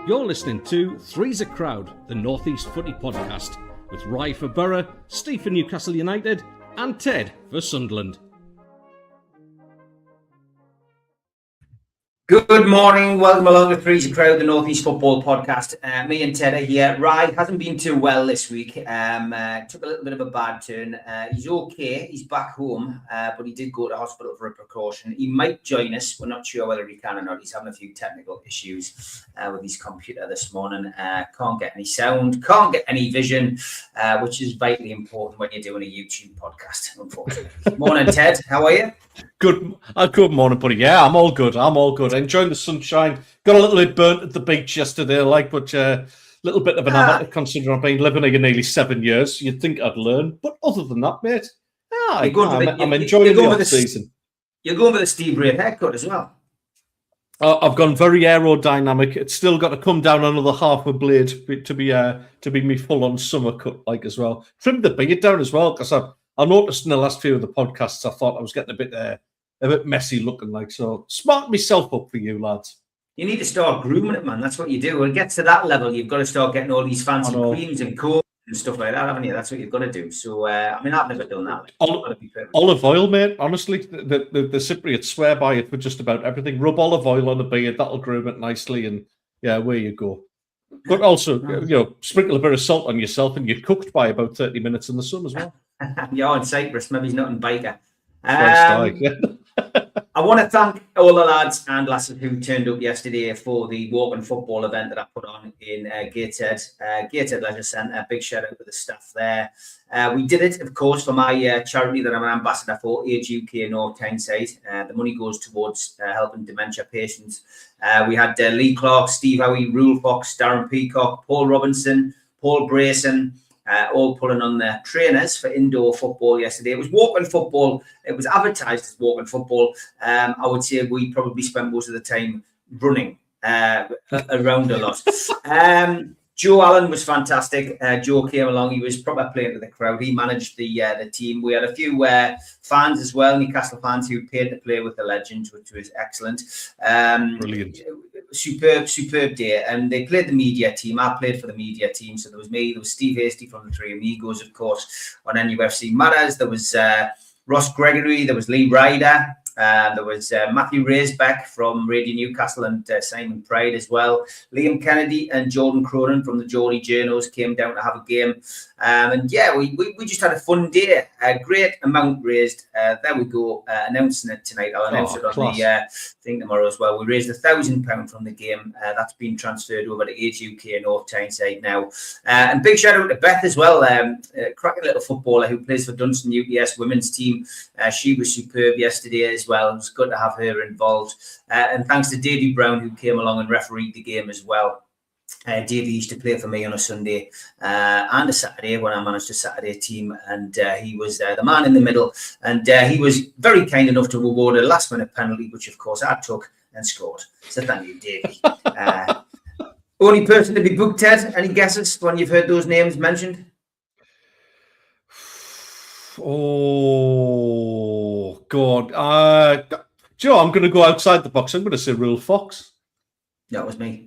You're listening to Three's a Crowd, the North East Footy Podcast, with Rye for Borough, Steve for Newcastle United, and Ted for Sunderland. Good morning, welcome along to Three's a Crowd, the North East Football Podcast. Me and Ted are here. Rye hasn't been too well this week. Took a little bit of a bad turn. He's okay, he's back home, but he did go to hospital for a precaution. He might join us, we're not sure whether he can or not. He's having a few technical issues with his computer this morning. Can't get any sound, can't get any vision, which is vitally important when you're doing a YouTube podcast, unfortunately. Morning, Ted, how are you? Good morning, buddy. Yeah, I'm all good. Enjoying the sunshine. Got a little bit burnt at the beach yesterday, but a little bit of an habit considering I've been living here nearly 7 years. You'd think I'd learn, but other than that, mate, I'm enjoying the off-season. You're going with a Steve Ray haircut as well. I've gone very aerodynamic. It's still got to come down another half a blade to be me full-on summer cut as well. Trimmed the beard down as well because I noticed in the last few of the podcasts, I thought I was getting a bit messy looking so smart myself up for you lads. You need to start grooming it, man. That's what you do. When it gets to that level, you've got to start getting all these fancy creams and coats and stuff like that, haven't you? That's what you've got to do. So, I've never done that. Olive oil, mate. Honestly, the Cypriots swear by it for just about everything. Rub olive oil on the beard, that'll groom it nicely, and yeah, away you go. But also, sprinkle a bit of salt on yourself, and you're cooked by about 30 minutes in the sun as well. You're in Cyprus, maybe he's not in Baker. I want to thank all the lads and lasses who turned up yesterday for the walk and football event that I put on in Gateshead Leisure Centre. Big shout out to the staff there. We did it, of course, for my charity that I'm an ambassador for, Age UK North Tyneside. The money goes towards helping dementia patients. We had Lee Clark, Steve Howie, Rule Fox, Darren Peacock, Paul Robinson, Paul Brayson, all pulling on their trainers for indoor football yesterday. It was walking football. It was advertised as walking football. I would say we probably spent most of the time running around a lot. Joe Allen was fantastic. Joe came along. He was proper playing to the crowd. He managed the team. We had a few fans as well, Newcastle fans, who paid to play with the legends, which was excellent. Brilliant. Superb day. And they played the media team. I played for the media team. So there was me, there was Steve Hasty from the Three Amigos, of course, on NUFC Matters. There was Ross Gregory. There was Lee Ryder. There was Matthew Raisbeck from Radio Newcastle and Simon Pride as well. Liam Kennedy and Jordan Cronin from the Geordie Journos came down to have a game. And yeah, we just had a fun day. A great amount raised. There we go, announcing it tonight. I'll announce it on the thing tomorrow as well. We raised £1,000 from the game. That's been transferred over to Age UK North Tyneside now. And big shout out to Beth as well. Cracking little footballer who plays for Dunstan UPS women's team. She was superb yesterday as well. It was good to have her involved. And thanks to Davey Brown, who came along and refereed the game as well. Davey used to play for me on a Sunday and a Saturday when I managed a Saturday team, and he was the man in the middle, and he was very kind enough to reward a last-minute penalty, which of course I took and scored. So thank you, Davey. Only person to be booked, Ted. Any guesses when you've heard those names mentioned? Oh God, Joe, I'm going to go outside the box. I'm going to say Rule Fox. That was me.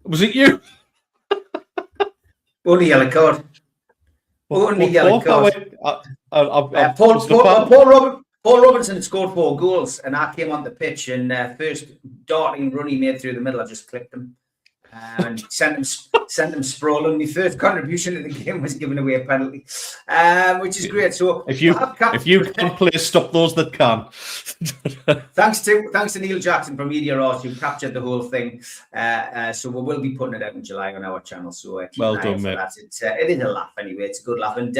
Was it you? Only yellow card. Only yellow card. Paul Robinson had scored 4 goals, and I came on the pitch, and first darting run he made through the middle, I just clipped him and sent him sprawling. My first contribution to the game was giving away a penalty, which is great. So if you can play, stop those that can. thanks to Neil Jackson from Media Arts, who captured the whole thing. So we will be putting it out in July on our channel. So well done, mate. It is a laugh anyway. It's a good laugh. And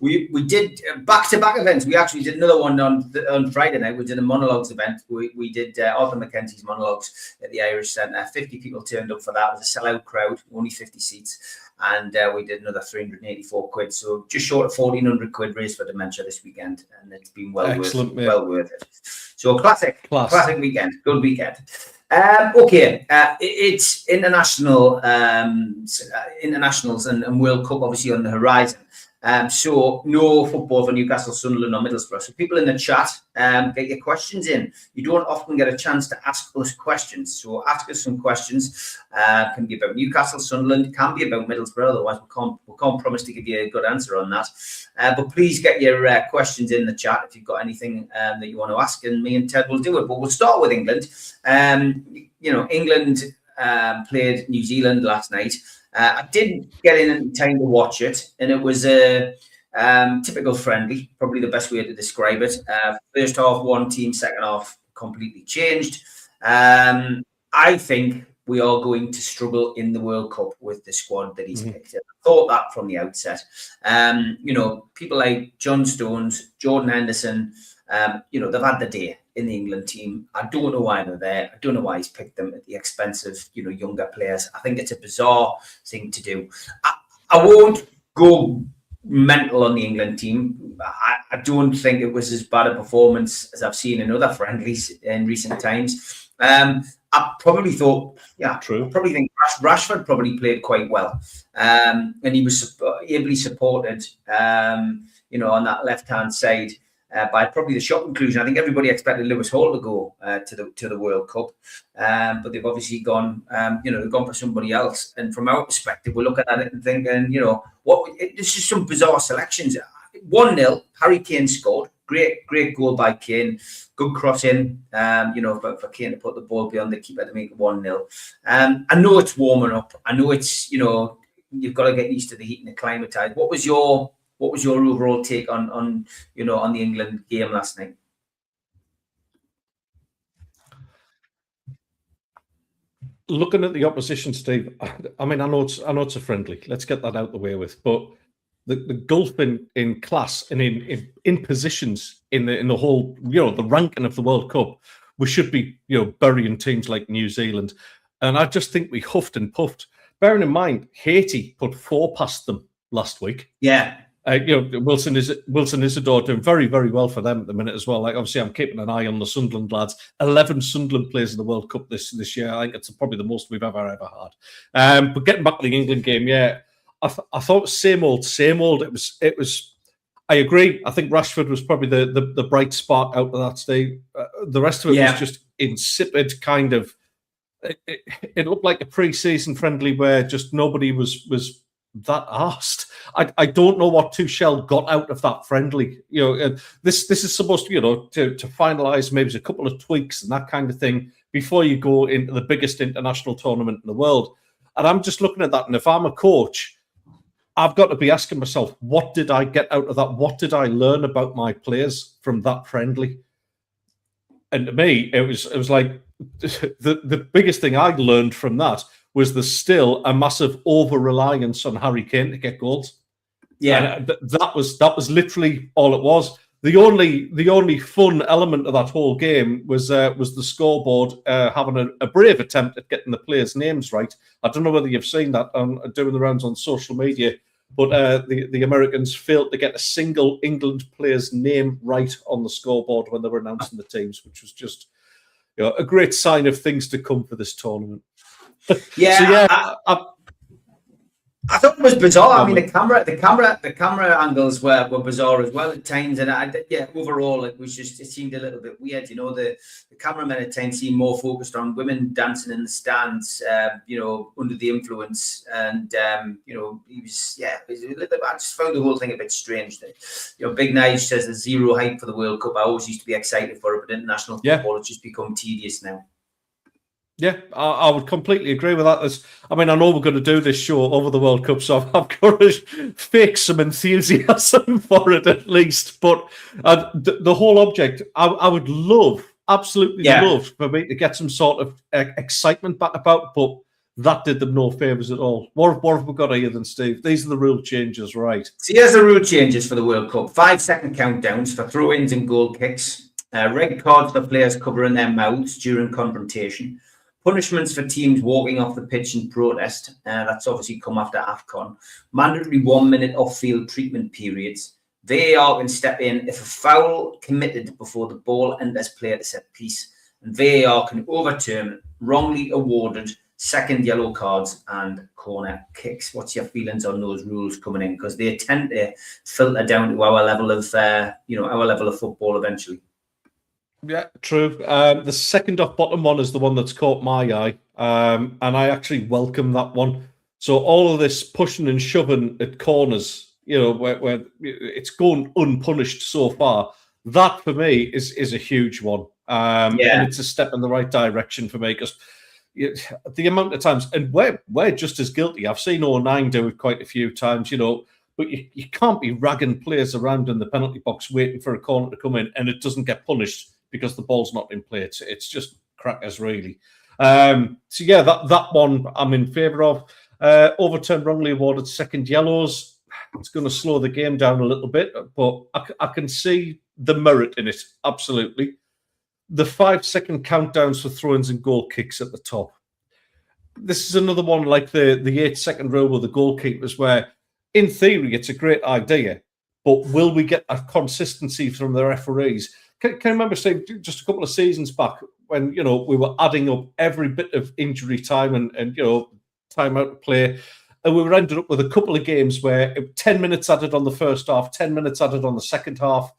we did back-to-back events. We actually did another one on Friday night. We did a monologues event. We did Arthur Mackenzie's monologues at the Irish Centre. 50 people turned up for that. It was a sellout crowd, only 50 seats. And we did another 384 quid. So just short of 1,400 quid raised for dementia this weekend. And it's been well worth it. So classic weekend. Good weekend. It's internationals and World Cup obviously on the horizon. So no football for Newcastle, Sunderland or Middlesbrough. So people in the chat, get your questions in. You don't often get a chance to ask us questions. So ask us some questions. Can be about Newcastle, Sunderland, can be about Middlesbrough. Otherwise, we can't promise to give you a good answer on that. But please get your questions in the chat if you've got anything that you want to ask, and me and Ted will do it. But we'll start with England. England played New Zealand last night. I did get in time to watch it, and it was a typical friendly, probably the best way to describe it. First half, one team, second half, completely changed. I think we are going to struggle in the World Cup with the squad that he's picked. I thought that from the outset. People like John Stones, Jordan Henderson, they've had the day in the England team. I don't know why they're there. I don't know why he's picked them at the expense of, younger players. I think it's a bizarre thing to do. I won't go mental on the England team. I don't think it was as bad a performance as I've seen in other friendlies in recent times. I probably thought, true. I probably think Rashford probably played quite well. And he was ably supported, on that left-hand side. By probably the shot conclusion. I think everybody expected Lewis Hall to go to the World Cup, but they've obviously gone. They've gone for somebody else. And from our perspective, we're looking at it and thinking, this is some bizarre selections. 1-0, Harry Kane scored. Great goal by Kane. Good crossing. For Kane to put the ball beyond the keeper to make it 1-0. I know it's warming up. I know it's you've got to get used to the heat and acclimatise. What was your overall take on the England game last night? Looking at the opposition, Steve, I know it's a friendly. Let's get that out the way with. But the gulf in class and in positions in the whole, the ranking of the World Cup, we should be, burying teams like New Zealand. And I just think we huffed and puffed. Bearing in mind, Haiti put 4 past them last week. Yeah. Wilson Isidore doing very, very well for them at the minute as well. Like, obviously, I'm keeping an eye on the Sunderland lads. 11 Sunderland players in the World Cup this year. I think it's probably the most we've ever had. But getting back to the England game, I thought it was same old. It was. I agree. I think Rashford was probably the bright spark out of that stage. The rest of it was just insipid, kind of. It looked like a pre-season friendly where just nobody was that arsed. I don't know what Tuchel got out of that friendly. This is supposed to, to finalise maybe a couple of tweaks and that kind of thing before you go into the biggest international tournament in the world. And I'm just looking at that, and if I'm a coach, I've got to be asking myself, what did I get out of that? What did I learn about my players from that friendly? And to me, it was like the biggest thing I learned from that was there's still a massive over-reliance on Harry Kane to get goals. Yeah, and that was literally all it was. The only fun element of that whole game was the scoreboard having a brave attempt at getting the players' names right. I don't know whether you've seen that doing the rounds on social media, but the Americans failed to get a single England player's name right on the scoreboard when they were announcing the teams, which was just a great sign of things to come for this tournament. Yeah, so, I thought it was bizarre. I mean, the camera angles were bizarre as well at times, and overall it seemed a little bit weird. The cameramen at times seemed more focused on women dancing in the stands, under the influence, and he was it was a little bit. I just found the whole thing a bit strange. That Big Nige says there's zero hype for the World Cup. I always used to be excited for it, but international football it's just become tedious now. Yeah, I would completely agree with that. I know we're going to do this show over the World Cup, so I've got to fake some enthusiasm for it at least. But the whole object, I would absolutely love for me to get some sort of excitement back about, but that did them no favours at all. What have we got here then, Steve? These are the rule changes, right? So here's the rule changes for the World Cup. 5-second countdowns for throw-ins and goal kicks. Red cards for players covering their mouths during confrontation. Punishments for teams walking off the pitch in protest. That's obviously come after AFCON. Mandatory 1 minute off-field treatment periods. VAR can step in if a foul committed before the ball enters play at a set piece. And VAR can overturn wrongly awarded second yellow cards, and corner kicks. What's your feelings on those rules coming in? Because they tend to filter down to our level of, our level of football eventually. Yeah, true. The second off bottom one is the one that's caught my eye, and I actually welcome that one. So all of this pushing and shoving at corners, where it's gone unpunished so far, that for me is a huge one. And it's a step in the right direction for me, because the amount of times, and we're just as guilty. I've seen 09 do it quite a few times, but you can't be ragging players around in the penalty box waiting for a corner to come in and it doesn't get punished because the ball's not in play. It's just crackers, really. So yeah, that one I'm in favour of. Overturned wrongly awarded second yellows. It's going to slow the game down a little bit, but I can see the merit in it, absolutely. The 5-second countdowns for throw-ins and goal kicks at the top. This is another one like the 8-second rule with the goalkeepers, where in theory it's a great idea, but will we get a consistency from the referees? Can you remember, Steve, just a couple of seasons back when we were adding up every bit of injury time and time out of play, and we were ended up with a couple of games where 10 minutes added on the first half, 10 minutes added on the second half.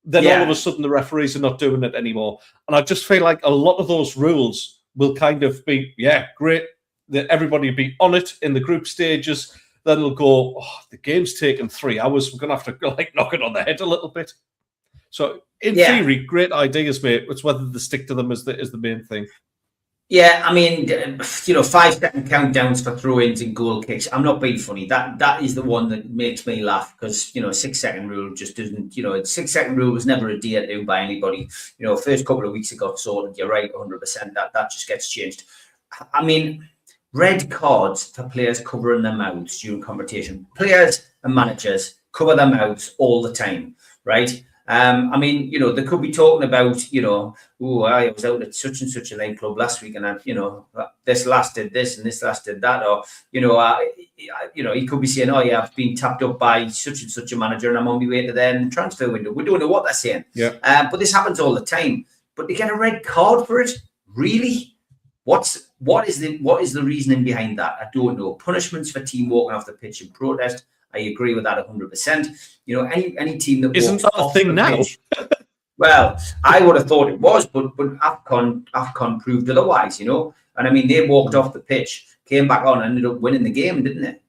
Then all of a sudden the referees are not doing it anymore. And I just feel like a lot of those rules will kind of be, great, that everybody will be on it in the group stages. Then they'll go, the game's taken 3 hours. We're going to have to knock it on the head a little bit. So in theory, great ideas, mate. It's whether they stick to them is the main thing. Yeah, I mean, 5-second countdowns for throw-ins and goal kicks. I'm not being funny. That is the one that makes me laugh, because 6-second rule just doesn't. 6-second rule was never adhered to by anybody. First couple of weeks it got sorted. You're right, 100%. That just gets changed. I mean, red cards for players covering their mouths during competition. Players and managers cover their mouths all the time, right? I mean, they could be talking about, I was out at such and such a nightclub last week, and this last did this and this last did that, or he could be saying, I've been tapped up by such and such a manager, and I'm on my way to the transfer window. We don't know what they're saying. Yeah. But this happens all the time. But they get a red card for it, really? What is the reasoning behind that? I don't know. Punishments for team walking off the pitch in protest. I agree with that 100%. Any team that isn't that a thing now? Pitch, well, I would have thought it was, but AFCON proved otherwise. And I mean, they walked off the pitch, came back on, and ended up winning the game, didn't they?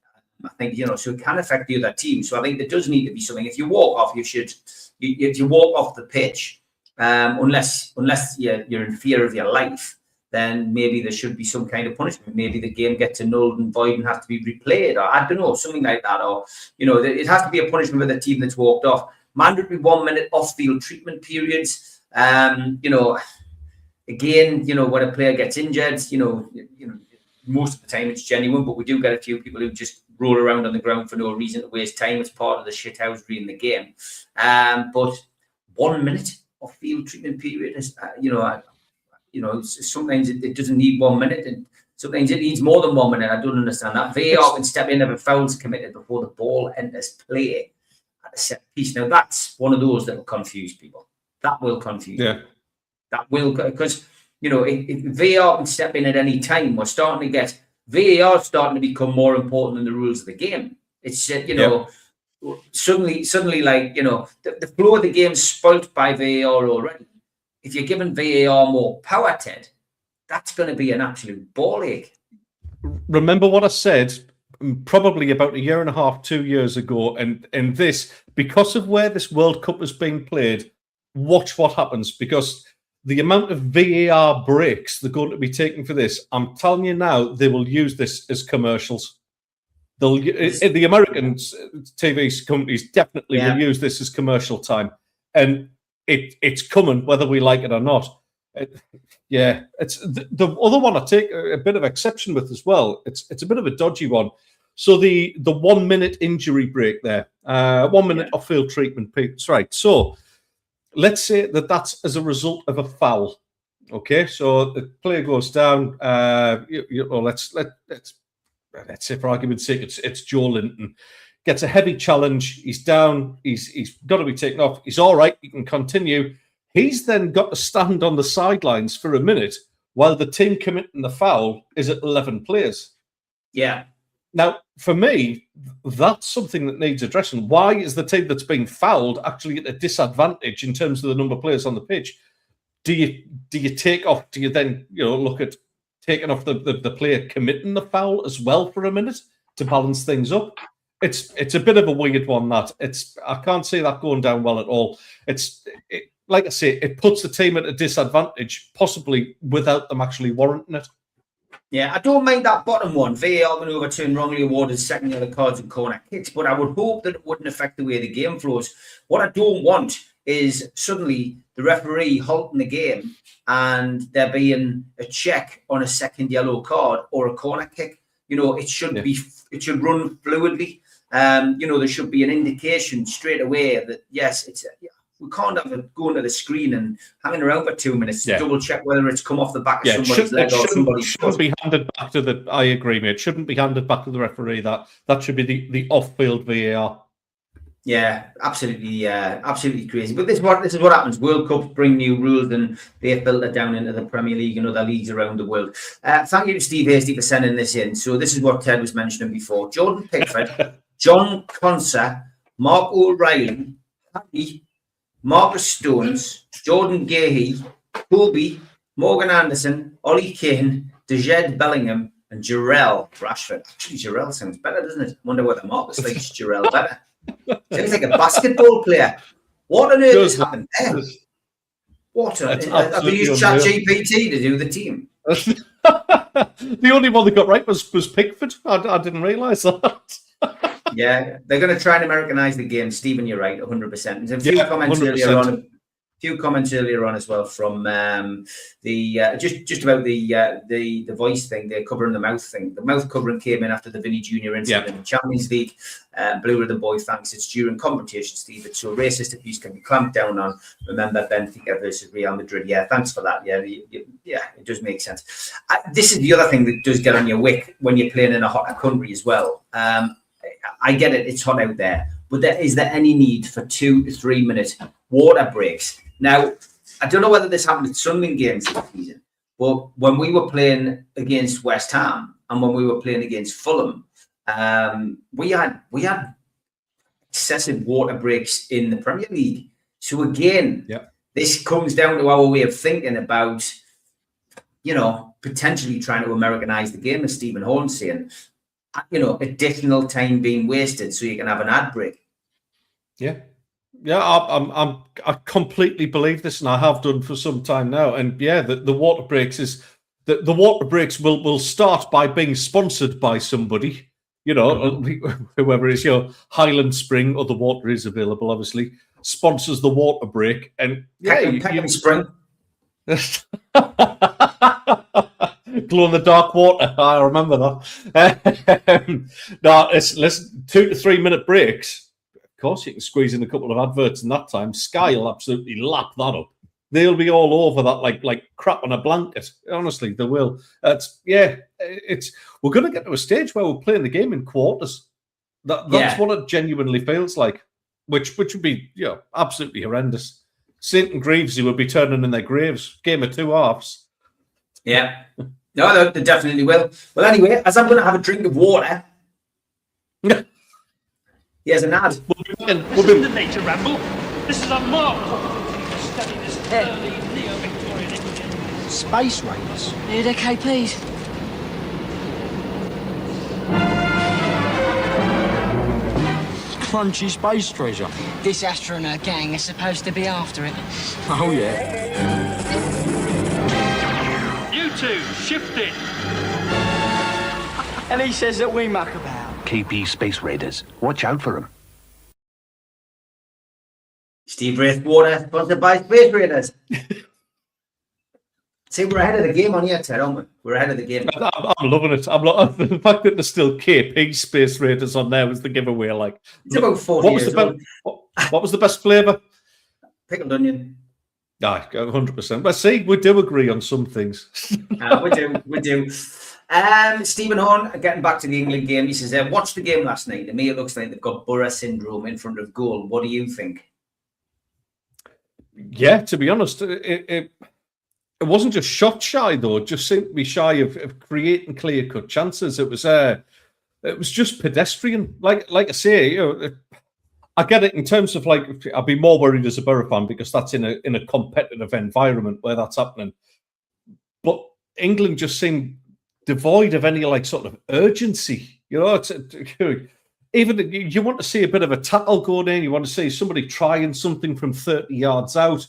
I think so it can affect the other team. So I think there does need to be something. If you walk off, if you walk off the pitch, unless you're in fear of your life, then maybe there should be some kind of punishment. Maybe the game gets annulled and void and has to be replayed, or I don't know, something like that. Or, it has to be a punishment for the team that's walked off. Mandatory 1 minute off-field treatment periods. Again, when a player gets injured, most of the time it's genuine, but we do get a few people who just roll around on the ground for no reason to waste time. It's part of the shithousery in the game. But 1 minute off-field treatment period is, sometimes it doesn't need 1 minute, and sometimes it needs more than 1 minute. I don't understand that. VAR can step in if a foul's committed before the ball enters play at a set piece. Now, that's one of those that will confuse people. That will confuse people. That will, because, if VAR can step in at any time, we're starting to get VAR starting to become more important than the rules of the game. It's, suddenly, the flow of the game is spoilt by VAR already. If you're giving VAR more power, Ted, that's going to be an absolute ball ache. Remember what I said probably about 1.5 2 years ago, and this, because of where this World Cup is being played, watch what happens, because the amount of VAR breaks they're going to be taking for this, I'm telling you now, they will use this as commercials. The American TV companies definitely will use this as commercial time, and it's coming whether we like it or not. It's the other one I take a bit of exception with as well. It's a bit of a dodgy one. So the 1 minute injury break there, 1 minute off-field treatment. That's right. So let's say that's as a result of a foul. Okay, so the player goes down. Let's say for argument's sake, it's Joe Linton. Gets a heavy challenge. He's down. He's got to be taken off. He's all right. He can continue. He's then got to stand on the sidelines for a minute while the team committing the foul is at 11 players. Yeah. Now, for me, that's something that needs addressing. Why is the team that's being fouled actually at a disadvantage in terms of the number of players on the pitch? Do you take off? Do you then look at taking off the player committing the foul as well for a minute to balance things up? It's a bit of a weird one. I can't see that going down well at all. Like I say, it puts the team at a disadvantage, possibly without them actually warranting it. Yeah, I don't mind that bottom one. VAR can overturn wrongly awarded second yellow cards and corner kicks, but I would hope that it wouldn't affect the way the game flows. What I don't want is suddenly the referee halting the game and there being a check on a second yellow card or a corner kick. It should it should run fluidly. There should be an indication straight away that yes, we can't have it going to the screen and hanging around for 2 minutes to double check whether it's come off the back of somebody's leg or somebody's foot. Shouldn't be handed back to the. I agree, mate. It shouldn't be handed back to the referee. That should be the off-field VAR. Yeah, absolutely crazy. But this is what happens. World Cups bring new rules, and they've built it down into the Premier League and other leagues around the world. Thank you to Steve Hasty for sending this in. So this is what Ted was mentioning before: Jordan Pickford, John Conser, Mark O'Reilly, Harry, Marcus Stones, Jordan Gahey, Kobe, Morgan Anderson, Ollie Kane, Dejed Bellingham, and Jarrell Rashford. Actually, Jarrell sounds better, doesn't it? Wonder whether Marcus likes Jarrell better. Sounds like a basketball player. What on earth has happened there? Have they used ChatGPT to do the team? The only one that got right was Pickford. I didn't realise that. Yeah, they're going to try and Americanize the game. Stephen, you're right, 100%. And a few comments earlier on as well from just about the voice thing, the covering the mouth thing. The mouth covering came in after the Vinny Jr. incident in the Champions League. Blue Rhythm Boy thanks it's during confrontation, Steve. It's so racist abuse can be clamped down on. Remember Benfica versus Real Madrid. Yeah, thanks for that. Yeah, it does make sense. This is the other thing that does get on your wick when you're playing in a hotter country as well. I get it, it's hot out there, but is there any need for 2 to 3 minute water breaks? Now, I don't know whether this happened at Sunderland games this season, but when we were playing against West Ham and when we were playing against Fulham, we had excessive water breaks in the Premier League. So again, this comes down to our way of thinking about, potentially trying to Americanize the game, as Stephen Horn's saying. Additional time being wasted so you can have an ad break. Yeah, I completely believe this, and I have done for some time now. And the water breaks the water breaks will start by being sponsored by somebody. Whoever is your Highland Spring, or the water is available, obviously, sponsors the water break, and Peckham Spring. Glow in the dark water. I remember that. No, listen, 2 to 3 minute breaks. Of course, you can squeeze in a couple of adverts in that time. Sky will absolutely lap that up. They'll be all over that like crap on a blanket. Honestly, they will. We're going to get to a stage where we're playing the game in quarters. That's what it genuinely feels like, which would be absolutely horrendous. St. and Greavesy would be turning in their graves. Game of 2 halves. Yeah. No, they definitely will. Well, anyway, as I'm going to have a drink of water, here's an ad. This isn't the nature ramble. This is a mark study this early neo-Victorian England. Space Raiders? Yeah, they're KPs. Crunchy space treasure. This astronaut gang is supposed to be after it. Oh, yeah. You two, shift it. And he says that we muck about. KP Space Raiders. Watch out for them. Steve Wraith Water, sponsored by Space Raiders. See, we're ahead of the game on here, Ted, aren't we? We're ahead of the game. I'm loving it. The fact that there's still KP Space Raiders on there was the giveaway. Like, it's about 40 years old. What was the best flavour? Pickled onion. 100%. But see, we do agree on some things. We do. Stephen Horn, getting back to the England game, he says, watched the game last night. To me, it looks like they've got Borough syndrome in front of goal. What do you think? Yeah, to be honest, it wasn't just shot shy though. It just seemed to be shy of creating clear cut chances. It was just pedestrian. Like I say, you know, I get it in terms of like I'd be more worried as a Borough fan because that's in a competitive environment where that's happening. But England just seemed devoid of any like sort of urgency. You know, even you want to see a bit of a tackle going in. You want to see somebody trying something from 30 yards out.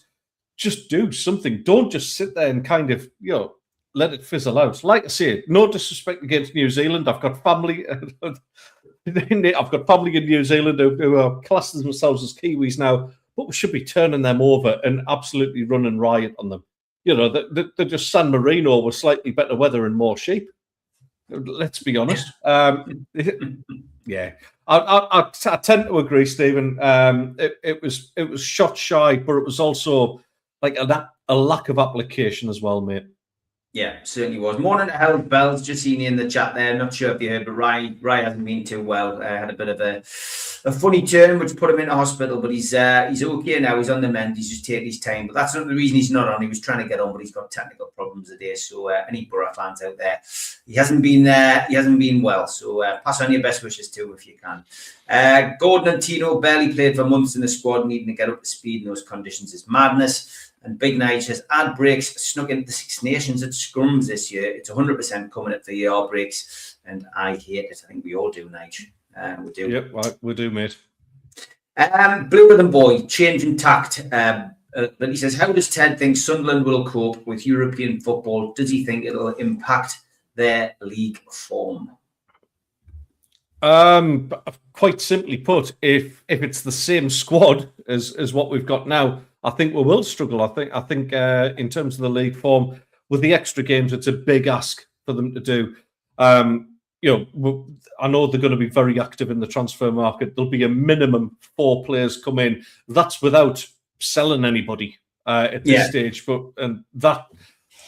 Just do something. Don't just sit there and kind of, you know, let it fizzle out. Like I say, no disrespect against New Zealand. I've got family. I've got family in New Zealand who are classing themselves as Kiwis now, but we should be turning them over and absolutely running riot on them. You know, they're just San Marino with slightly better weather and more sheep. Let's be honest. Yeah, I tend to agree, Stephen. It was shot shy, but it was also like a lack of application as well, mate. Yeah, certainly was. Morning to Held Bells, just seen you in the chat there. Not sure if you heard, but Rai hasn't been too well. Had a bit of a funny turn, which put him into hospital, but he's okay now. He's on the mend. He's just taking his time. But that's not the reason he's not on. He was trying to get on, but he's got technical problems today. So any Borough fans out there, he hasn't been well. So pass on your best wishes to him if you can. Gordon and Tino barely played for months in the squad, needing to get up to speed in those conditions is madness. And Big Nige says, ad breaks snuck into the Six Nations at scrums this year. It's 100% coming at the ER breaks, and I hate it. I think we all do, Nige. We do. Yep, right, we do, mate. Bluer than boy, changing tact. But he says, how does Ted think Sunderland will cope with European football? Does he think it'll impact their league form? Quite simply put, if it's the same squad as what we've got now, I think we will struggle. I think in terms of the league form, with the extra games, it's a big ask for them to do. You know, I know they're going to be very active in the transfer market. There'll be a minimum 4 players come in. That's without selling anybody at this stage. But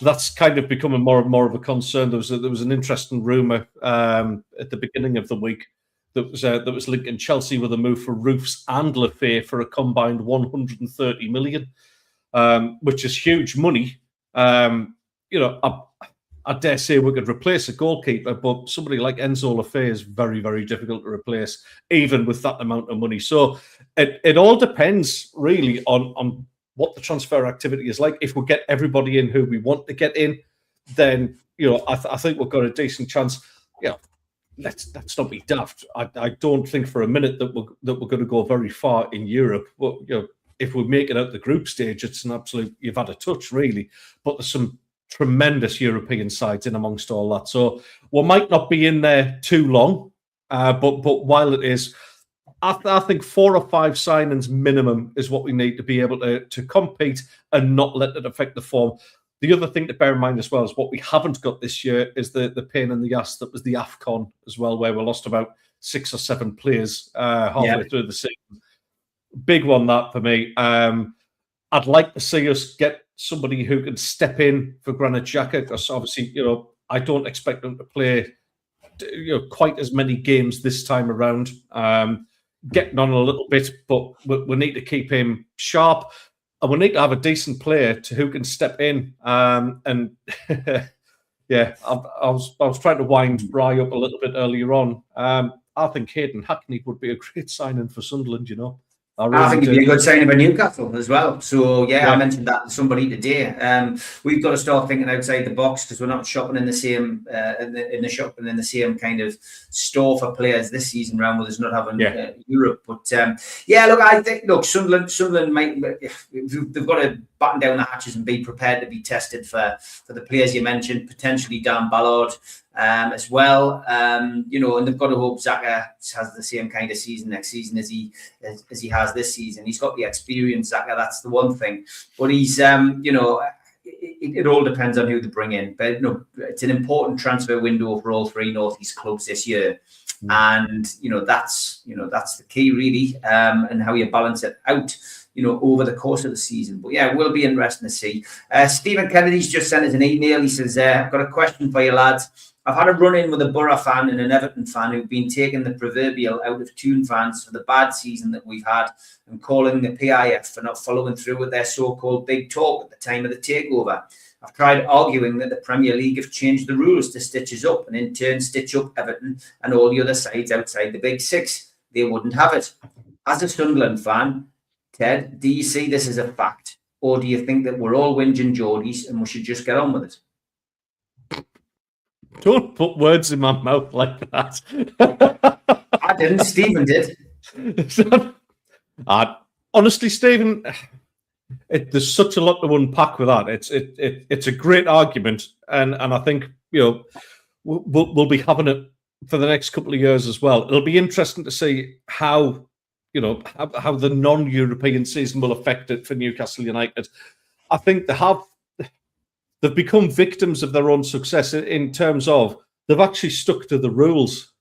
that's kind of becoming more and more of a concern. There was an interesting rumor at the beginning of the week that was linking Chelsea with a move for Roofs and Lefay for a combined 130 million, which is huge money. You know, I dare say we could replace a goalkeeper, but somebody like Enzo Lefay is very, very difficult to replace, even with that amount of money. So it all depends really on what the transfer activity is like. If we get everybody in who we want to get in, then you know I think we've got a decent chance. Yeah. Let's not be daft. I don't think for a minute that we're going to go very far in Europe. But you know, if we make it out the group stage, it's an absolute you've had a touch really. But there's some tremendous European sides in amongst all that, so we might not be in there too long. But while it is, I think 4 or 5 signings minimum is what we need to be able to compete and not let it affect the form. The other thing to bear in mind as well is what we haven't got this year is the pain in the ass that was the AFCON as well, where we lost about 6 or 7 players halfway through the season. Big one that for me. I'd like to see us get somebody who can step in for Granit Xhaka, because obviously, you know, I don't expect them to play quite as many games this time around. Getting on a little bit, but we need to keep him sharp. And we need to have a decent player who can step in. And yeah, I was trying to wind Bry up a little bit earlier on. I think Hayden Hackney would be a great signing for Sunderland, you know. I think it'd be a good signing for Newcastle as well. So yeah, I mentioned that to somebody today. We've got to start thinking outside the box because we're not shopping in the same shopping in the same kind of store for players this season round with us not having Europe. But look, I think Sunderland might they've got to batten down the hatches and be prepared to be tested for the players you mentioned, potentially Dan Ballard. As well, and they've got to hope Xhaka has the same kind of season next season as he has this season. He's got the experience, Xhaka. That's the one thing. But he's, it all depends on who they bring in. But it's an important transfer window for all 3 Northeast clubs this year, and that's the key really, and how you balance it out. Over the course of the season. But yeah, it will be interesting to see. Stephen Kennedy's just sent us an email. He says, I've got a question for you lads. I've had a run-in with a Borough fan and an Everton fan who've been taking the proverbial out of tune fans for the bad season that we've had and calling the PIF for not following through with their so-called big talk at the time of the takeover. I've tried arguing that the Premier League have changed the rules to stitch us up and in turn stitch up Everton and all the other sides outside the Big Six. They wouldn't have it. As a Sunderland fan, Ted, do you see this as a fact? Or do you think that we're all whinging Geordies and we should just get on with it? Don't put words in my mouth like that. I didn't. Stephen did. Honestly, Stephen, there's such a lot to unpack with that. It's a great argument, and I think we'll be having it for the next couple of years as well. It'll be interesting to see how the non-European season will affect it for Newcastle United. I think they've become victims of their own success in terms of they've actually stuck to the rules.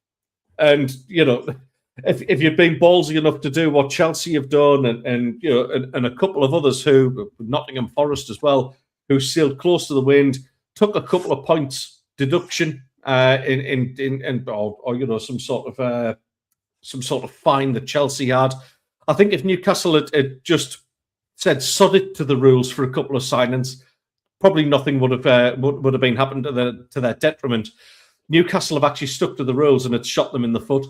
And, if you've been ballsy enough to do what Chelsea have done and a couple of others who, Nottingham Forest as well, who sailed close to the wind, took a couple of points deduction or some sort of fine that Chelsea had. I think if Newcastle had just said sod it to the rules for a couple of signings, probably nothing would have been happened to their detriment. Newcastle have actually stuck to the rules and it's shot them in the foot.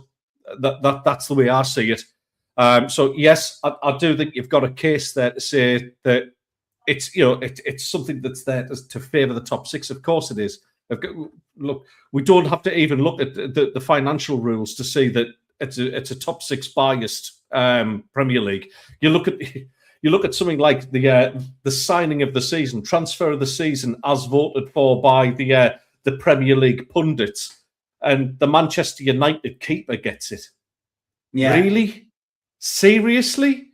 That's the way I see it. So yes, I do think you've got a case there to say that it's something that's there to favour the top six. Of course it is. Look, we don't have to even look at the financial rules to see that it's a top six biased Premier League. You look at something like the signing of the season, transfer of the season, as voted for by the Premier League pundits, and the Manchester United keeper gets it. Yeah, really, seriously?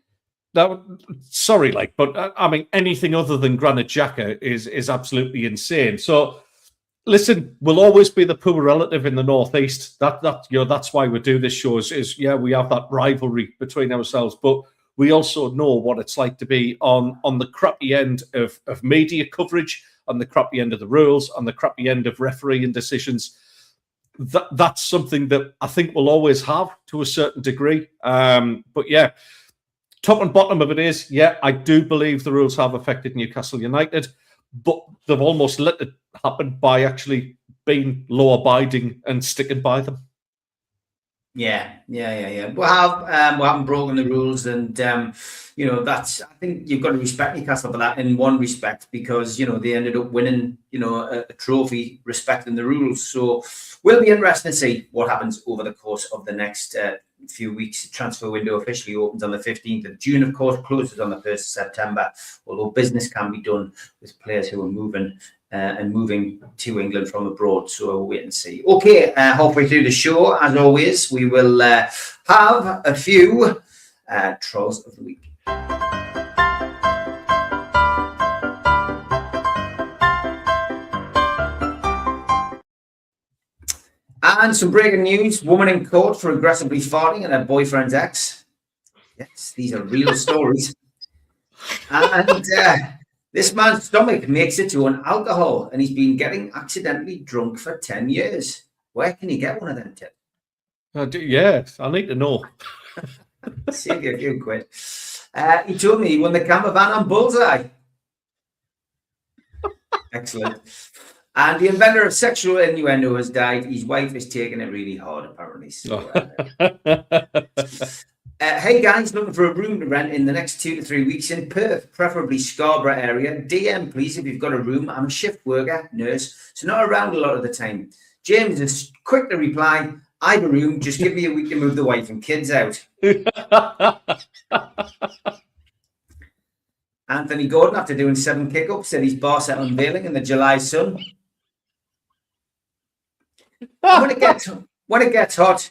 No, sorry, but I mean, anything other than Granit Xhaka is absolutely insane. So, listen, we'll always be the poor relative in the Northeast. That's why we do this show. We have that rivalry between ourselves, but we also know what it's like to be on the crappy end of media coverage, on the crappy end of the rules, on the crappy end of refereeing decisions. That's something that I think we'll always have to a certain degree. But yeah, top and bottom of it is, I do believe the rules have affected Newcastle United, but they've almost let it happen by actually being law-abiding and sticking by them. Yeah. We haven't broken the rules, and that's. I think you've got to respect Newcastle for that in one respect, because they ended up winning a trophy respecting the rules. So we'll be interested to see what happens over the course of the next few weeks. The transfer window officially opens on the 15th of June, of course, closes on the 1st of September. Although business can be done with players who are moving to England from abroad. So we'll wait and see. Okay, halfway through the show, as always, we will have a few Trolls of the Week. And some breaking news. Woman in court for aggressively farting at her boyfriend's ex. Yes, these are real stories. And this man's stomach makes it to an alcohol, and he's been getting accidentally drunk for 10 years. Where can you get one of them, Tim? Yes, I need to know. Save you a few quid. He told me he won the camper van on Bullseye. Excellent. And the inventor of sexual innuendo has died. His wife is taking it really hard, apparently. So, hey guys, looking for a room to rent in the next 2 to 3 weeks in Perth, preferably Scarborough area. DM, please, if you've got a room. I'm a shift worker, nurse, so not around a lot of the time. James is quick to reply, I have a room, just give me a week to move the wife and kids out. Anthony Gordon, after doing 7 kick-ups, said he's bar set unveiling in the July sun. When it gets hot,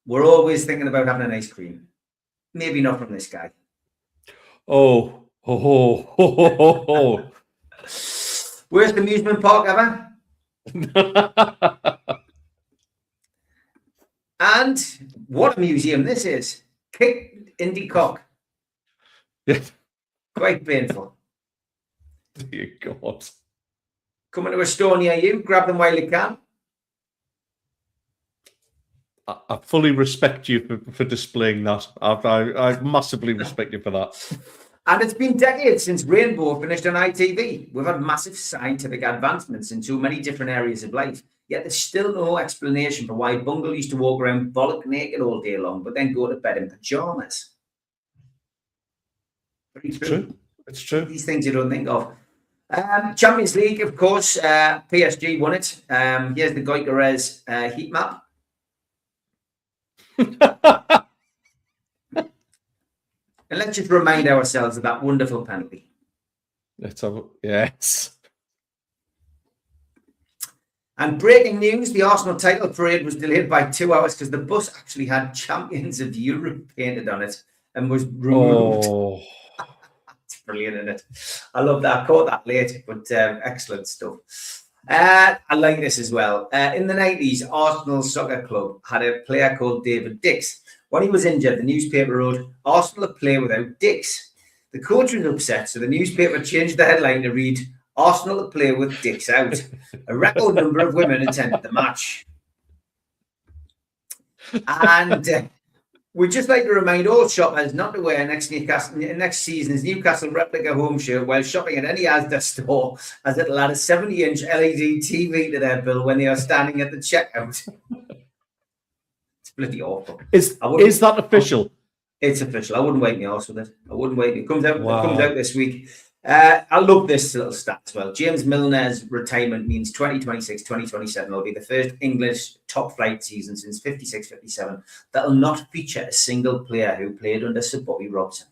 we're always thinking about having an ice cream. Maybe not from this guy. Oh. Worst amusement park ever? And what a museum this is. Kick indie cock. Yes. Quite painful. Dear God. Coming to a store near you, grab them while you can. I fully respect you for displaying that. I massively respect you for that. And it's been decades since Rainbow finished on ITV. We've had massive scientific advancements in so many different areas of life, yet there's still no explanation for why Bungle used to walk around bollock naked all day long, but then go to bed in pajamas. Very true. It's true. These things you don't think of. Champions League, of course, PSG won it. Here's the Gyökeres heat map. And let's just remind ourselves of that wonderful penalty. Yes. And breaking news, the Arsenal title parade was delayed by 2 hours because the bus actually had Champions of Europe painted on it and was removed. Oh. It's brilliant, isn't it? I love that. I caught that late, but excellent stuff. I like this as well. In the 90s, Arsenal Soccer Club had a player called David Dix. When he was injured, the newspaper wrote, Arsenal a player without Dix. The coach was upset, so the newspaper changed the headline to read, Arsenal a player with Dix out. A record number of women attended the match. And we'd just like to remind all shoppers not to wear next season's Newcastle replica home shirt while shopping at any Asda store, as it'll add a 70-inch LED TV to their bill when they are standing at the checkout. It's bloody awful. Is that official? It's official. I wouldn't wait me arse with it. I wouldn't wait. It comes out. Wow. It comes out this week. I love this little stat as well. James Milner's retirement means 2026-2027 will be the first English top flight season since 56-57 that will not feature a single player who played under Sir Bobby Robson.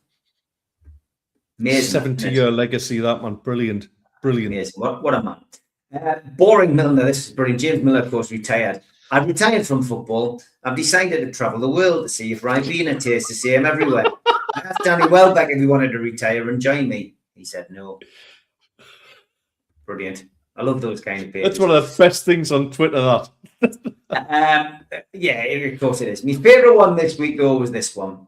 Amazing. 70-year legacy, that man. Brilliant. Amazing. What a man. Boring Milner. This is brilliant. James Milner, of course, retired. I've retired from football. I've decided to travel the world to see if Ribena tastes the same everywhere. I asked Danny Welbeck if he wanted to retire and join me. He said no. Brilliant. I love those kind of pages. That's one of the best things on Twitter, that. Yeah, of course it is. My favourite one this week, though, was this one.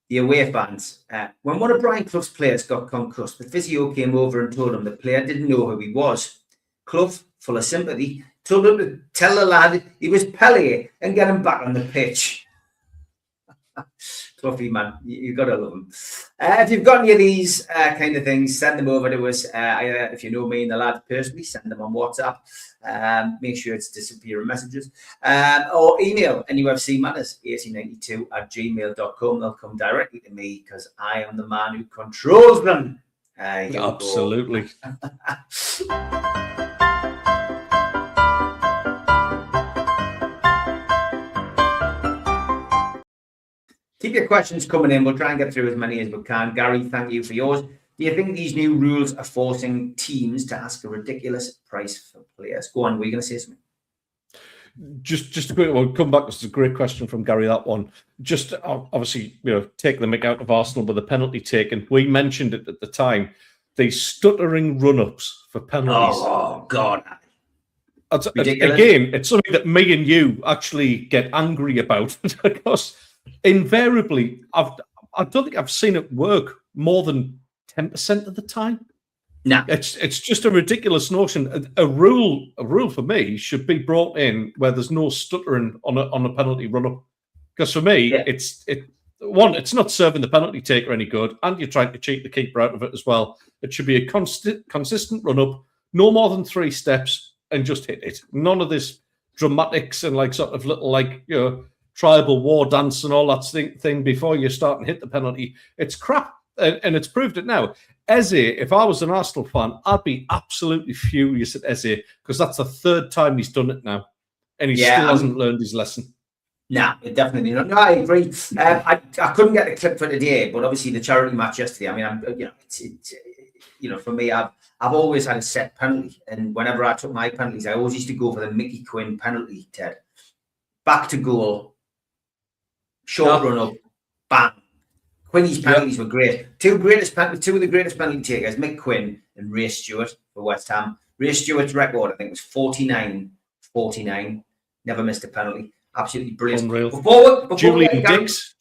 The away fans. When one of Brian Clough's players got concussed, the physio came over and told him the player didn't know who he was. Clough, full of sympathy, told him to tell the lad he was Pelé and get him back on the pitch. Fluffy man, you've got to love them. If you've got any of these kind of things, send them over to us. Either if you know me and the lad personally, send them on WhatsApp. Make sure it's disappearing messages. Or email nufcmatters1892@gmail.com. They'll come directly to me because I am the man who controls them. Absolutely. Keep your questions coming in. We'll try and get through as many as we can. Gary, thank you for yours. Do you think these new rules are forcing teams to ask a ridiculous price for players? Go on, were you going to say something? Just a quick, we'll come back. This is a great question from Gary, that one. Just obviously, take the mick out of Arsenal with the penalty taken. We mentioned it at the time. The stuttering run-ups for penalties. Oh God. Again, it's something that me and you actually get angry about because invariably, I don't think I've seen it work more than 10% of the time. No, it's just a ridiculous notion. A rule for me should be brought in where there's no stuttering on a penalty run up. Because for me, it's not serving the penalty taker any good, and you're trying to cheat the keeper out of it as well. It should be a consistent run up, no more than 3 steps, and just hit it. None of this dramatics and sort of little tribal war dance and all that thing before you start and hit the penalty. It's crap, and it's proved it now. Eze, if I was an Arsenal fan, I'd be absolutely furious at Eze because that's the 3rd time he's done it now, and he still hasn't learned his lesson. No, definitely not. No, I agree. I couldn't get the clip for today, but obviously the charity match yesterday. I mean, for me, I've always had a set penalty, and whenever I took my penalties, I always used to go for the Mickey Quinn penalty. Ted, back to goal. Short run up, bang. Quinny's penalties were great. Two of the greatest penalty takers, Mick Quinn and Ray Stewart for West Ham. Ray Stewart's record, I think, was 49-49. Never missed a penalty. Absolutely brilliant. Unreal. Julian Dix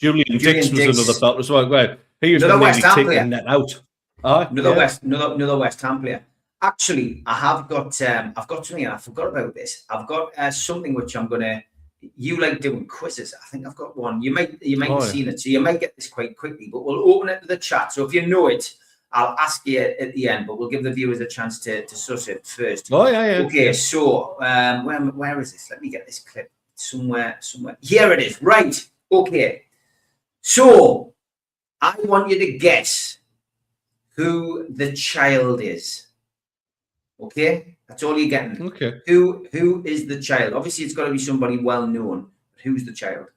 was another belt as well. He was another West Ham player. Net out. Another West Ham player. Actually, I have got something, and I forgot about this. I've got something which I'm going to you like doing quizzes. I think I've got one. You might have Oh, yeah. seen it, so you might get this quite quickly. But we'll open it to the chat. So if you know it, I'll ask you at the end. But we'll give the viewers a chance to suss it first. Oh, yeah. Okay, so where is this? Let me get this clip somewhere. Here it is. Right. Okay. So I want you to guess who the child is. Okay, that's all you're getting. Okay. Who is the child? Obviously, it's got to be somebody well known. But who's the child?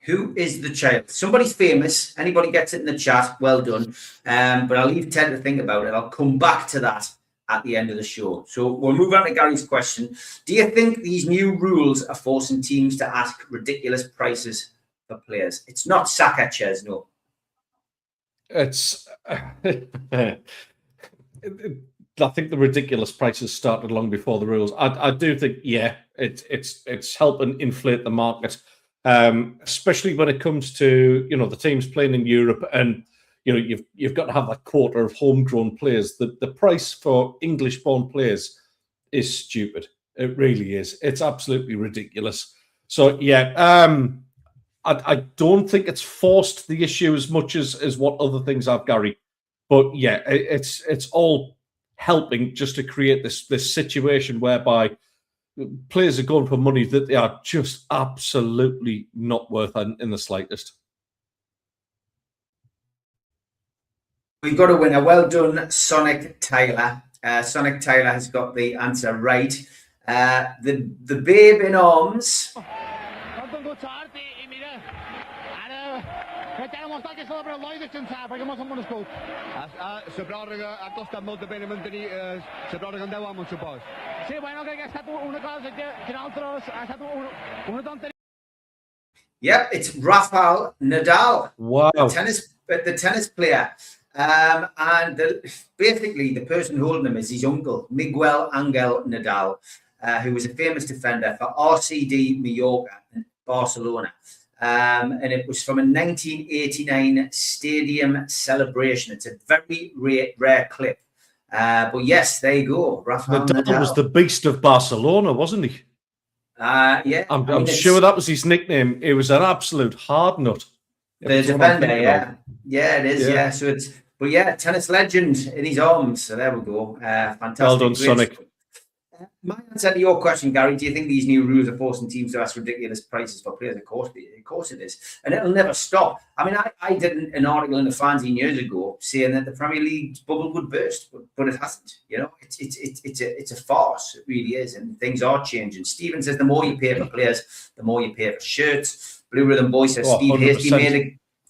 Who is the child? Somebody's famous. Anybody gets it in the chat, well done. But I'll leave Ted to think about it. I'll come back to that at the end of the show. So we'll move on to Gary's question. Do you think these new rules are forcing teams to ask ridiculous prices for players? It's not Saka chairs, no. It's. I think the ridiculous prices started long before the rules. I do think, yeah, it's helping inflate the market, especially when it comes to the teams playing in Europe, and you've got to have that quota of homegrown players. The price for English-born players is stupid. It really is. It's absolutely ridiculous. So yeah, I don't think it's forced the issue as much as what other things have, Gary. But yeah, it's all helping just to create this situation whereby players are going for money that they are just absolutely not worth in the slightest. We've got a winner. Well done, Sonic Tyler. Sonic Tyler has got the answer right. The babe in arms. Yep, it's Rafael Nadal. Wow. The tennis player. Basically, the person holding him is his uncle, Miguel Angel Nadal, who was a famous defender for RCD Mallorca in Barcelona. And it was from a 1989 stadium celebration. It's a very rare clip. But yes, there you go. Rafael Nadal was the beast of Barcelona, wasn't he? Yeah. I'm sure that was his nickname. It was an absolute hard nut. The defender, yeah. Yeah, it is, yeah. So but yeah, tennis legend in his arms. So there we go. Fantastic. Well done, Sonic. My answer to your question, Gary, do you think these new rules are forcing teams to ask ridiculous prices for players? Of course it is. And it'll never stop. I mean, I did an article in the Fanzine years ago saying that the Premier League's bubble would burst, but it hasn't. It's a farce. It really is. And things are changing. Stephen says the more you pay for players, the more you pay for shirts. Blue Rhythm Boy says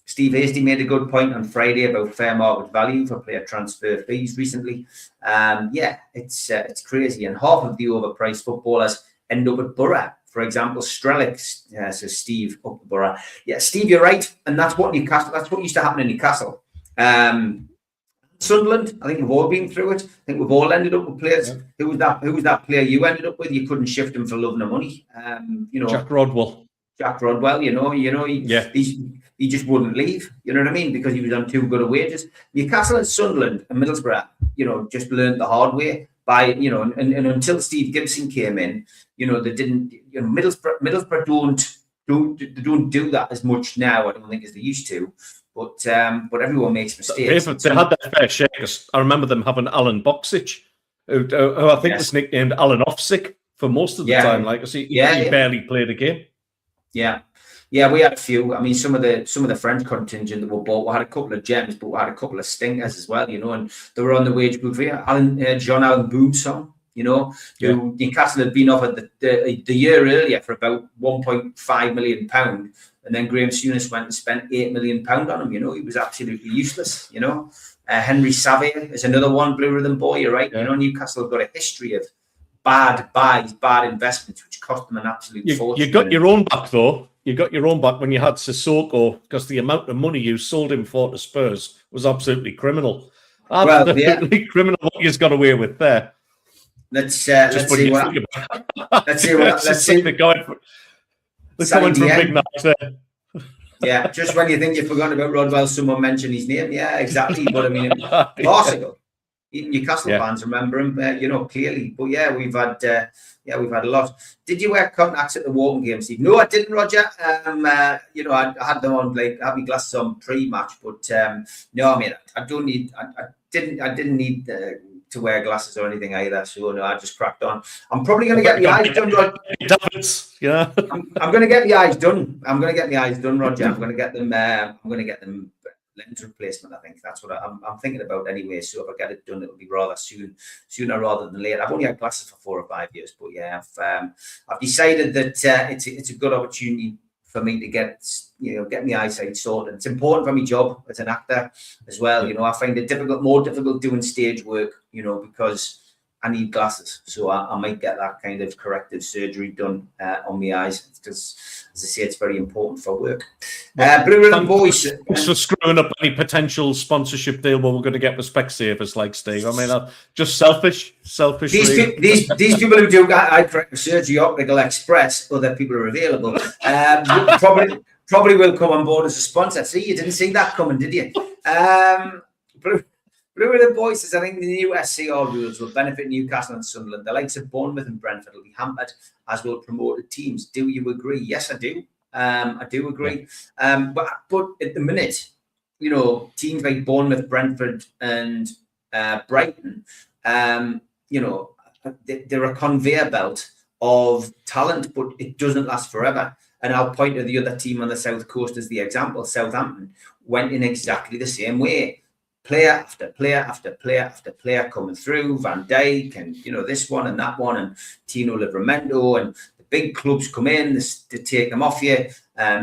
Steve Hasty made a good point on Friday about fair market value for player transfer fees recently. Yeah, it's crazy. And half of the overpriced footballers end up at Borough. For example, Strelic, says Steve, up at Borough. Yeah, Steve, you're right. And that's what used to happen in Newcastle. Sunderland, I think we've all been through it. I think we've all ended up with players. Yeah. Who was that player you ended up with? You couldn't shift him for love nor money. Jack Rodwell, he just wouldn't leave. You know what I mean? Because he was on too good of wages. Newcastle and Sunderland and Middlesbrough, just learned the hard way by, and until Steve Gibson came in, they didn't. Middlesbrough don't do that as much now. I don't think as they used to. But everyone makes mistakes. They had their fair share. I remember them having Alan Boksic, who I think was nicknamed Alan Offsick for most of the time. Like I see, he barely played a game. Yeah, we had a few. I mean, some of the French contingent that were bought, we had a couple of gems, but we had a couple of stinkers as well, and they were on the wage book. John Allen Boomsong, who Newcastle had been offered the year earlier for about £1.5 million, and then Graham Souness went and spent £8 million on him. He was absolutely useless. Henry Savier is another one, Blue Rhythm Boy. You're right. Yeah. Newcastle have got a history of bad buys, bad investments, which cost them an absolute fortune. You got your own back though. You got your own back when you had Sissoko, because the amount of money you sold him for to Spurs was absolutely criminal. Absolutely criminal what you've got away with there. let's see what they're going from big nights there. Yeah, just when you think you've forgotten about Rodwell, someone mentioned his name. Yeah, exactly. But I mean, farcical. Even Newcastle fans remember him, clearly. But yeah, we've had a lot. Did you wear contacts at the Walton game, Steve? No, I didn't, Roger. I had them on, like, I had my glasses on pre-match, but no, I mean, I didn't need to wear glasses or anything either. So no, I just cracked on. I'm probably going to get my eyes done, Roger. Yeah, I'm going to get my eyes done. Roger. I'm going to get them. Lens replacement. I think that's what I'm thinking about anyway. So if I get it done, it'll be rather sooner rather than later. I've only had glasses for 4 or 5 years, but yeah, I've decided that it's a good opportunity for me to get my eyesight sorted. It's important for my job as an actor as well. I find it more difficult doing stage work. Because I need glasses, so I might get that kind of corrective surgery done on my eyes, because, as I say, it's very important for work. Blue Ribbon Boys. Thanks for screwing up any potential sponsorship deal where we're going to get with Specsavers, like Steve. I mean, just selfish. These people who do eye corrective surgery, Optical Express, other people are available. Probably will come on board as a sponsor. See, you didn't see that coming, did you? Blue Ribbon Boys says, I think the new SCR rules will benefit Newcastle and Sunderland. The likes of Bournemouth and Brentford will be hampered, as will promoted teams. Do you agree? Yes, I do. I do agree. But at the minute, teams like Bournemouth, Brentford, and Brighton, they're a conveyor belt of talent, but it doesn't last forever. And I'll point to the other team on the South Coast as the example. Southampton went in exactly the same way. Player after player after player after player coming through, Van Dijk and this one and that one, and Tino Livramento, and the big clubs come in to take them off you.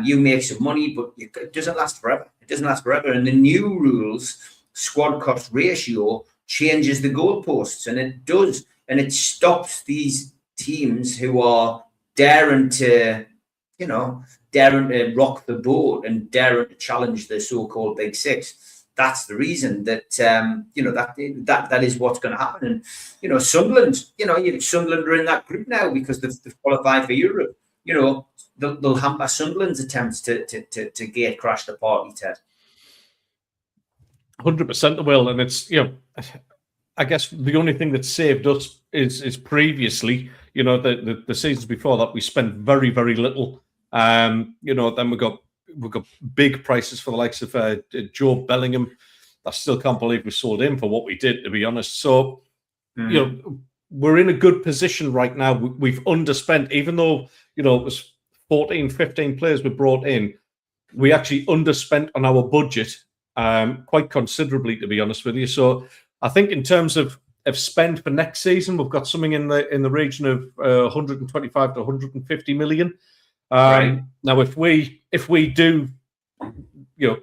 You make some money, but it doesn't last forever. And the new rules, squad cost ratio, changes the goalposts, and it does, and it stops these teams who are daring to rock the boat and daring to challenge the so-called Big Six. That's the reason that that is what's going to happen. And Sunderland, Sunderland are in that group now because they've qualified for Europe. They'll hamper Sunderland's attempts to gate crash the party, Ted. 100% they will, and it's I guess the only thing that saved us is previously, the seasons before that we spent very, very little. Then we've got big prices for the likes of Joe Bellingham. I still can't believe we sold him for what we did, to be honest. So, we're in a good position right now. We've underspent, even though, it was 14, 15 players we brought in. We actually underspent on our budget quite considerably, to be honest with you. So I think in terms of spend for next season, we've got something in the region of 125 to 150 million. Right. Now, if we do,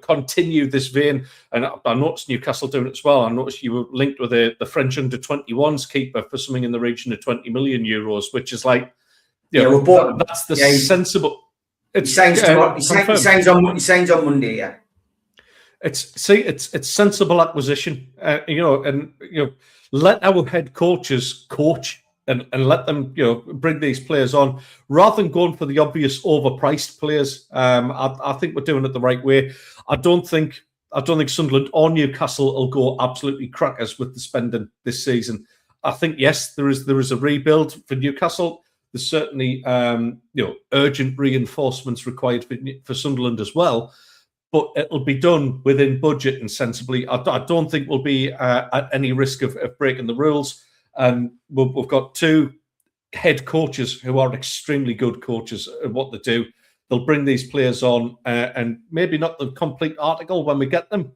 continue this vein, and I noticed Newcastle doing it as well. I noticed you were linked with the French under-21s keeper for something in the region of 20 million euros, which is like, we're bought. That's the sensible. He signs on Monday. Yeah. It's sensible acquisition. Let our head coaches coach. And let them, bring these players on rather than going for the obvious overpriced players. I think we're doing it the right way. I don't think Sunderland or Newcastle will go absolutely crackers with the spending this season. I think yes, there is a rebuild for Newcastle. There's certainly urgent reinforcements required for Sunderland as well. But it'll be done within budget and sensibly. I don't think we'll be at any risk of breaking the rules. And we've got 2 head coaches who are extremely good coaches at what they do. They'll bring these players on, and maybe not the complete article when we get them,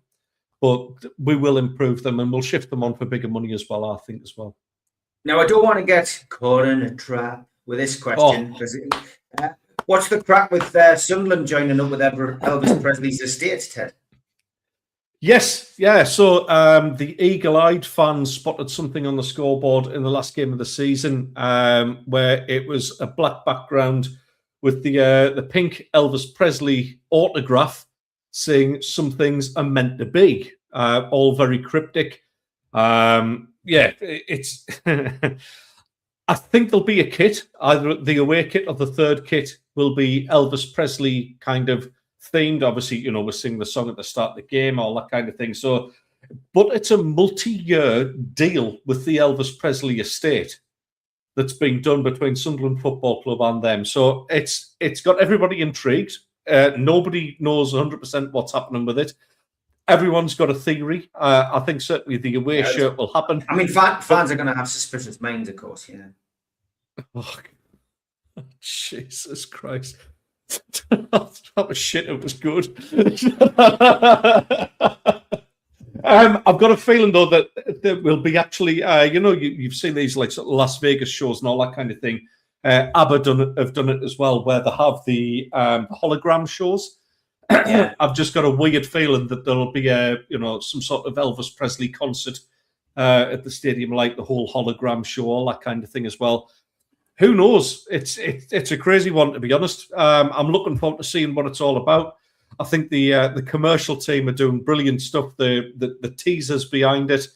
but we will improve them and we'll shift them on for bigger money as well, I think, as well. Now, I don't want to get caught in a trap with this question. What's the crack with Sunderland joining up with Elvis Presley's estate, Ted? Yes, yeah. So the eagle-eyed fans spotted something on the scoreboard in the last game of the season, where it was a black background with the pink Elvis Presley autograph saying "Some things are meant to be." All very cryptic. It's I think there'll be a kit. Either the away kit or the third kit will be Elvis Presley kind of themed. Obviously, we're singing the song at the start of the game, all that kind of thing. So, but it's a multi-year deal with the Elvis Presley estate that's being done between Sunderland Football Club and them. So it's got everybody intrigued. Nobody knows 100% what's happening with it. Everyone's got a theory. I think certainly the away shirt will happen. I mean, fans are going to have suspicious minds, of course. Yeah. Oh, Jesus Christ! That was shit. It was good. I've got a feeling though that there will be actually, you've seen these like sort of Las Vegas shows and all that kind of thing. ABBA have done it as well, where they have the hologram shows. Yeah. I've just got a weird feeling that there'll be some sort of Elvis Presley concert at the stadium, like the whole hologram show, all that kind of thing as well. Who knows? It's a crazy one, to be honest. I'm looking forward to seeing what it's all about. I think the commercial team are doing brilliant stuff. The teasers behind it,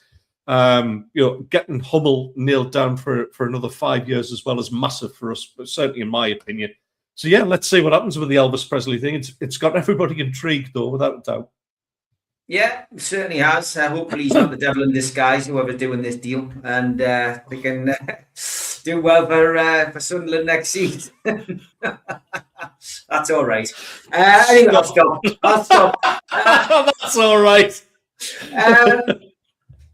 getting Hummel nailed down for another 5 years as well is massive for us, but certainly in my opinion. So yeah, let's see what happens with the Elvis Presley thing. It's got everybody intrigued though, without a doubt. Yeah, it certainly has. Hopefully he's not the devil in disguise, whoever's doing this deal, and they can do well for Sunderland next season. That's all right. Anyway, I'll stop. That's all right.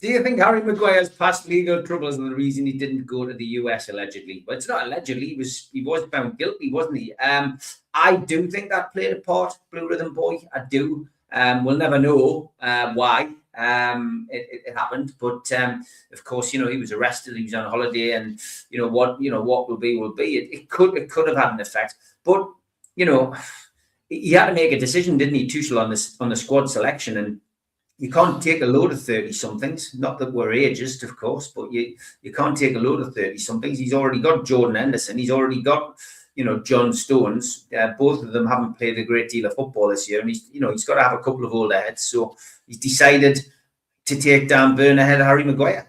Do you think Harry Maguire's past legal troubles are the reason he didn't go to the US allegedly? But it's not allegedly. He was found guilty, wasn't he? I do think that played a part, Blue Rhythm Boy. I do. We'll never know why it happened, but of course, he was arrested. He was on holiday, and what will be will be. It could have had an effect, but he had to make a decision, didn't he, Tuchel, on the squad selection, and you can't take a load of 30-somethings. Not that we're ageist, of course, but you can't take a load of 30-somethings. He's already got Jordan Henderson. He's already got John Stones. Both of them haven't played a great deal of football this year, and he's got to have a couple of older heads. So he's decided to take Dan Burn ahead of Harry Maguire.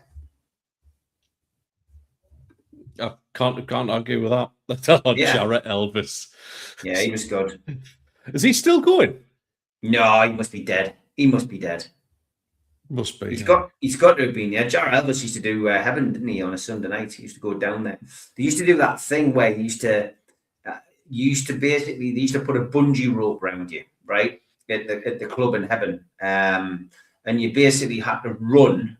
I can't argue with that. That's Jarrett Elvis. Yeah, he was good. Is he still going? No, he must be dead. He must be dead. Must be. He's got to have been. Yeah, Jarrett Elvis used to do Heaven, didn't he, on a Sunday night? He used to go down there. They used to do that thing where they used to put a bungee rope around you, right, at the club in Heaven, and you basically had to run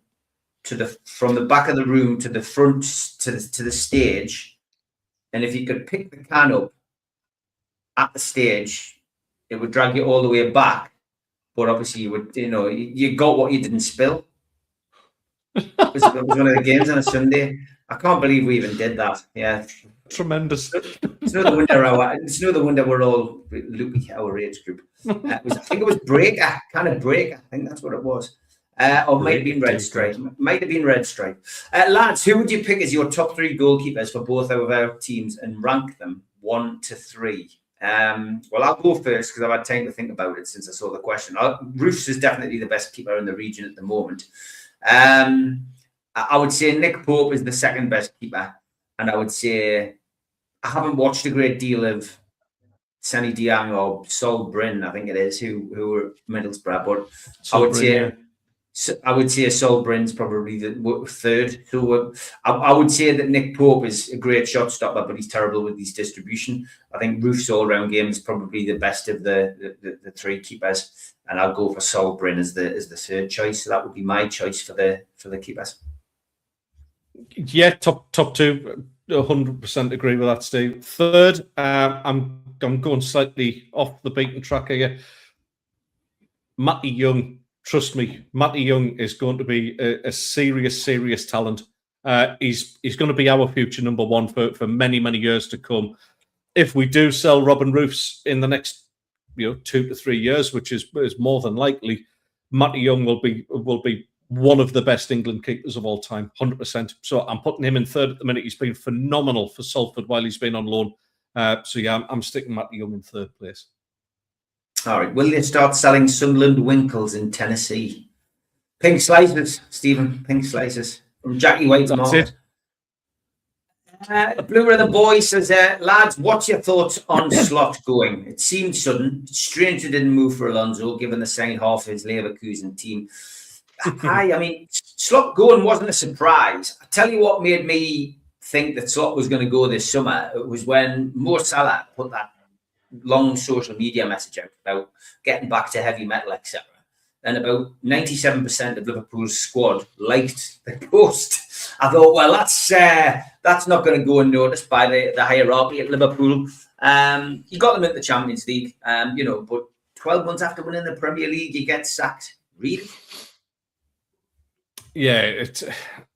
from the back of the room to the front to the stage, and if you could pick the can up at the stage, it would drag you all the way back. But obviously, you got what you didn't spill. It was one of the games on a Sunday. I can't believe we even did that. Yeah, tremendous. It's no wonder we're all loopy, our age group. I think it was Breaker, kind of Breaker. I think that's what it was. Or might have been Red Stripe. Might have been Red Stripe. Lads, who would you pick as your top 3 goalkeepers for both of our teams and rank them 1 to 3? Well, I'll go first because I've had time to think about it since I saw the question. Roofs is definitely the best keeper in the region at the moment. I would say Nick Pope is the second best keeper, and I would say I haven't watched a great deal of Sonny Diang or Sol Bryn, I think it is, who were Middlesbrough, but I would say Sol Bryn's probably the third. So I would say that Nick Pope is a great shot stopper, but he's terrible with his distribution. I think Roof's all-round game is probably the best of the 3 keepers, and I'll go for Sol Bryn as the third choice. So that would be my choice for the keepers. Yeah, top 2, 100% agree with that, Steve. Third, I'm going slightly off the beaten track here. Matty Young. Trust me, Matty Young is going to be a serious talent. He's going to be our future number 1 for many, many years to come. If we do sell Robin Roofs in the next 2 to 3 years, which is more than likely, Matty Young will be one of the best England keepers of all time, 100%. So I'm putting him in third at the minute. He's been phenomenal for Salford while he's been on loan. So yeah, I'm sticking Matty Young in third place. All right. Will they start selling Sunderland Winkles in Tennessee? Pink slices, Stephen. Pink slices from Jackie White's That's market. Blue River Boy says, lads, what's your thoughts on Slot going? It seemed sudden. It's strange it didn't move for Alonso, given the second half of his Leverkusen team. I mean, Slot going wasn't a surprise. I tell you what made me think that Slot was going to go this summer. It was when Mo Salah put that long social media message out about getting back to heavy metal, etc. And about 97% of Liverpool's squad liked the post. I thought, well, that's not going to go unnoticed by the hierarchy at Liverpool. He got them into the Champions League, but 12 months after winning the Premier League, you get sacked. Really? Yeah,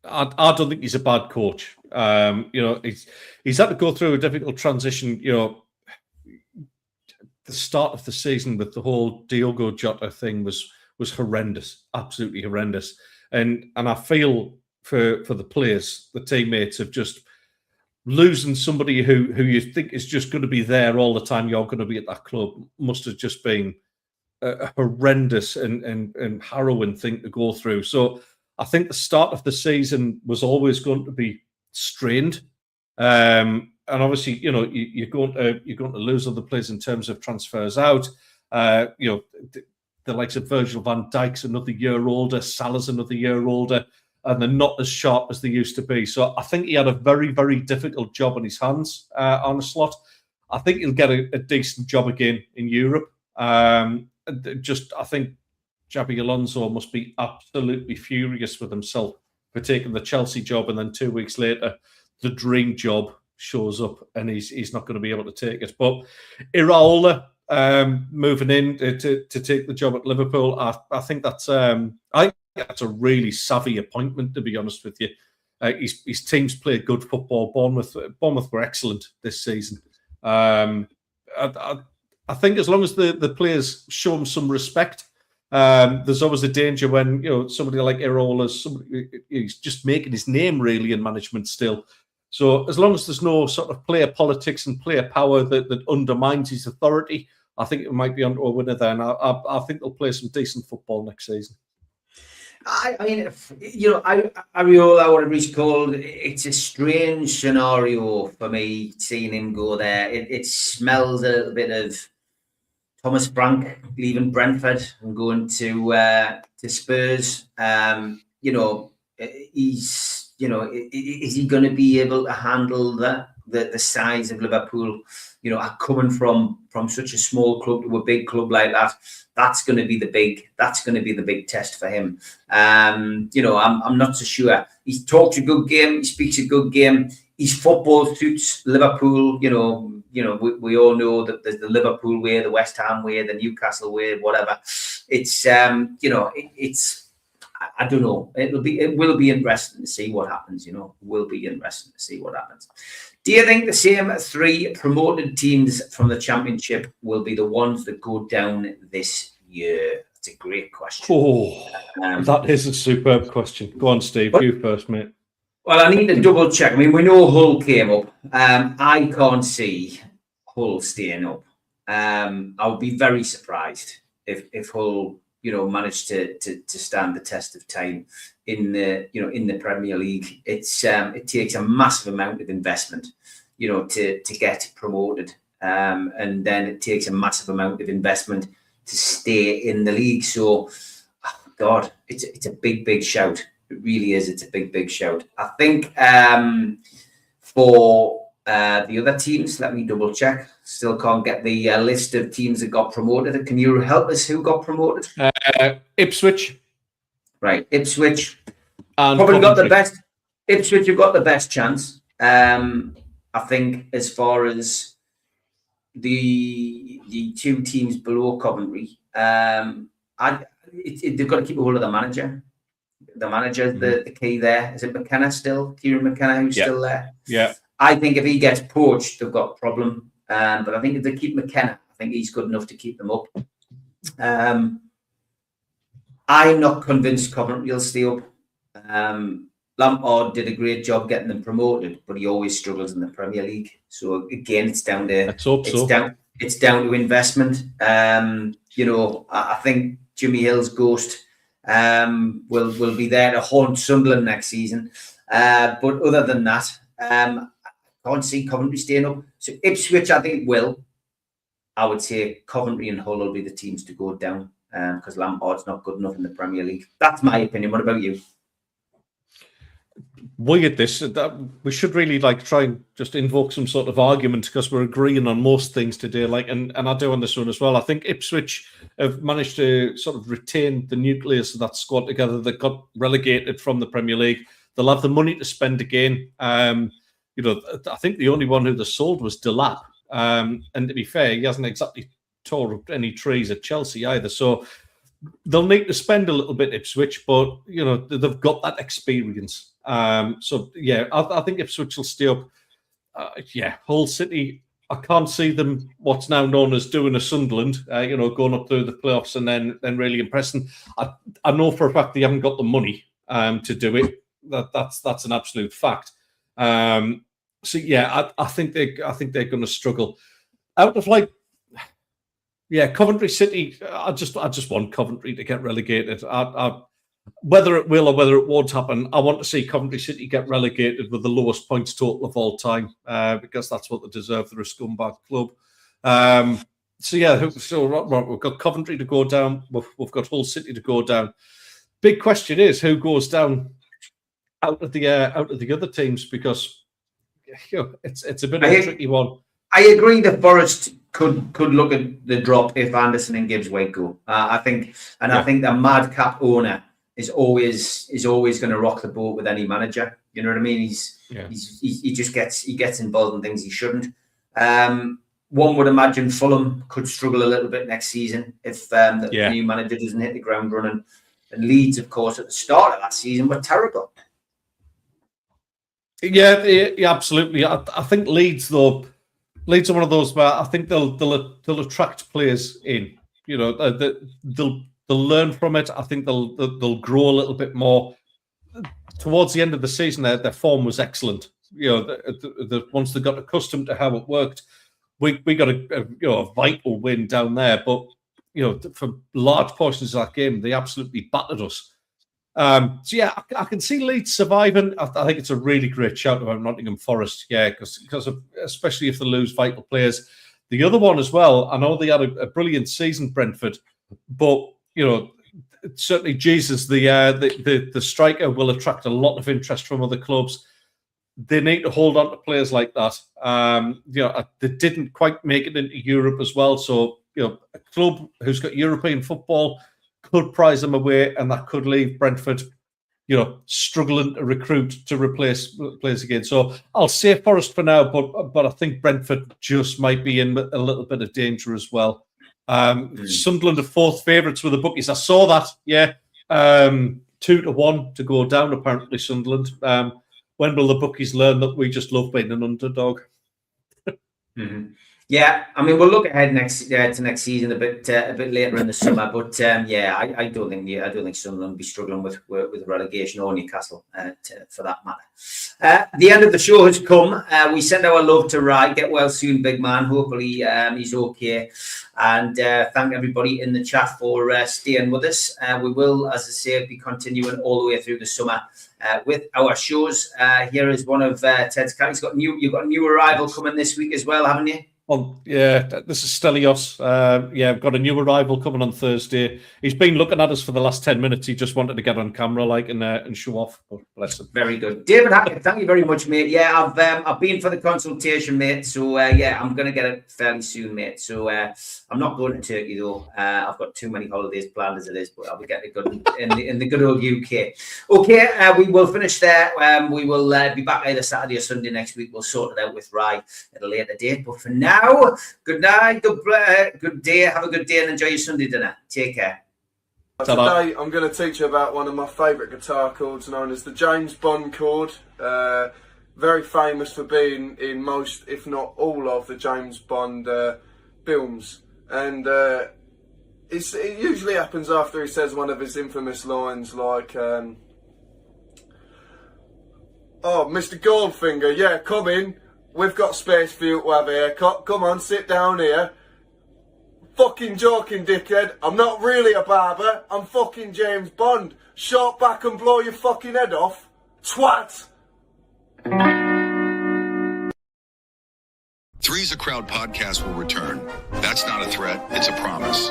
I don't think he's a bad coach. He's had to go through a difficult transition. The start of the season with the whole Diogo Jota thing was horrendous, absolutely horrendous. And I feel for the players, the teammates, of just losing somebody who you think is just going to be there all the time. You're going to be at that club must have just been a horrendous and harrowing thing to go through. So I think the start of the season was always going to be strained. And obviously, you're going to lose other players in terms of transfers out. The likes of Virgil van Dijk's another year older, Salah's another year older, and they're not as sharp as they used to be. So I think he had a very, very difficult job on his hands on a Slot. I think he'll get a decent job again in Europe. I think Xabi Alonso must be absolutely furious with himself for taking the Chelsea job, and then 2 weeks later, the dream job shows up and he's not going to be able to take it. But Iraola moving in to take the job at Liverpool, I think that's a really savvy appointment, to be honest with you. His team's played good football. Bournemouth were excellent this season. I think as long as the players show him some respect, there's always a danger when somebody like Iraola, he's just making his name really in management still. So as long as there's no sort of player politics and player power that undermines his authority, I think it might be onto a winner there. And I think they'll play some decent football next season. I mean, Areola, whatever he's called, it's a strange scenario for me seeing him go there. It smells a little bit of Thomas Frank leaving Brentford and going to Spurs. Is he going to be able to handle the size of Liverpool? Coming from such a small club to a big club like that, that's going to be the big test for him. I'm not so sure. He talks a good game. He speaks a good game. His football suits Liverpool. We all know that there's the Liverpool way, the West Ham way, the Newcastle way, whatever. It's I don't know. It will be interesting to see what happens. Will be interesting to see what happens. Do you think the same three promoted teams from the Championship will be the ones that go down this year? That's a great question. Oh, that is a superb question. Go on, Steve. You first, mate. Well, I need to double check. I mean, we know Hull came up. I can't see Hull staying up. I would be very surprised if Hull managed to stand the test of time in the Premier League. It takes a massive amount of investment, to get promoted, and then it takes a massive amount of investment to stay in the league. So, God, it's a big shout. It really is. It's a big shout. I think for the other teams, let me double check. Still can't get the list of teams that got promoted. Can you help us? Who got promoted? Ipswich. Right, Ipswich. And probably got the Coventry. best. Ipswich have got the best chance. I think as far as the two teams below Coventry, they've got to keep a hold of the manager. The manager is the key there. Is it McKenna still? Kieran McKenna, who's still there? Yeah. I think if he gets poached, they've got a problem. But I think if they keep McKenna, I think he's good enough to keep them up. I'm not convinced Coventry will stay up. Lampard did a great job getting them promoted, but he always struggles in the Premier League. So again, it's down to it's down to investment. I think Jimmy Hill's ghost will be there to haunt Sunderland next season. But other than that, can't see Coventry staying up. So Ipswich, I think, will. I would say Coventry and Hull will be the teams to go down because Lampard's not good enough in the Premier League. That's my opinion. What about you? Weird this. We should really try and just invoke some sort of argument because we're agreeing on most things today. And I do on this one as well. I think Ipswich have managed to sort of retain the nucleus of that squad together that got relegated from the Premier League. They'll have the money to spend again. I think the only one who they sold was Delap. And to be fair, he hasn't exactly tore up any trees at Chelsea either. So they'll need to spend a little bit, Ipswich, but they've got that experience. I think Ipswich will stay up. Hull City, I can't see them what's now known as doing a Sunderland, going up through the playoffs and then really impressing. I know for a fact they haven't got the money to do it. That's an absolute fact. I think they're going to struggle. Out of Coventry City, I just want Coventry to get relegated. Whether it will or whether it won't happen, I want to see Coventry City get relegated with the lowest points total of all time because that's what they deserve. They're a scumbag club. We've got Coventry to go down. We've got Hull City to go down. Big question is who goes down out of the other teams because it's a bit of a tricky one. I agree that Forest could look at the drop if Anderson and Gibbs White go. I think the madcap owner is always going to rock the boat with any manager. You know what I mean? He just gets involved in things he shouldn't. One would imagine Fulham could struggle a little bit next season if the new manager doesn't hit the ground running. And Leeds, of course, at the start of that season were terrible. Yeah, absolutely. I think Leeds are one of those where I think they'll attract players in. They'll learn from it. I think they'll grow a little bit more. Towards the end of the season, their form was excellent. Once they got accustomed to how it worked, we got a vital win down there. But for large portions of that game, they absolutely battered us. I can see Leeds surviving. I think it's a really great shout about Nottingham Forest. Yeah, because especially if they lose vital players. The other one as well. I know they had a brilliant season, Brentford, but certainly Jesus, the striker, will attract a lot of interest from other clubs. They need to hold on to players like that. They didn't quite make it into Europe as well. So a club who's got European football could prize them away, and that could leave Brentford, struggling to recruit to replace players again. So I'll say Forest for now, but I think Brentford just might be in a little bit of danger as well. Sunderland are fourth favourites with the bookies. I saw that. 2-1 to go down. Apparently, Sunderland. When will the bookies learn that we just love being an underdog? Mm-hmm. Yeah, I mean, we'll look ahead to next season a bit later in the summer, but I don't think Sunderland will be struggling with relegation or Newcastle for that matter. The end of the show has come. We send our love to Rai. Get well soon, big man. Hopefully he's okay. And thank everybody in the chat for staying with us. We will, as I say, be continuing all the way through the summer with our shows. Here is one of Ted's cards. You've got a new arrival coming this week as well, haven't you? Well, yeah, this is Stelios. I've got a new arrival coming on Thursday. He's been looking at us for the last 10 minutes. He just wanted to get on camera, and show off. Oh, bless him. Very good, David Hackett. Thank you very much, mate. Yeah, I've been for the consultation, mate. So I'm going to get it fairly soon, mate. So I'm not going to Turkey though. I've got too many holidays planned as it is, but I'll be getting it good in the good old UK. Okay, we will finish there. We will be back either Saturday or Sunday next week. We'll sort it out with Rai at a later date. But for now, good night, good day, have a good day and enjoy your Sunday dinner. Take care. Today I'm going to teach you about one of my favourite guitar chords known as the James Bond chord. Very famous for being in most, if not all, of the James Bond films. And it usually happens after he says one of his infamous lines like, oh, Mr. Goldfinger, yeah, come in. We've got space for you to have a haircut. Come on, sit down here. Fucking joking, dickhead. I'm not really a barber. I'm fucking James Bond. Short back and blow your fucking head off. Twat! Three's a Crowd podcast will return. That's not a threat, it's a promise.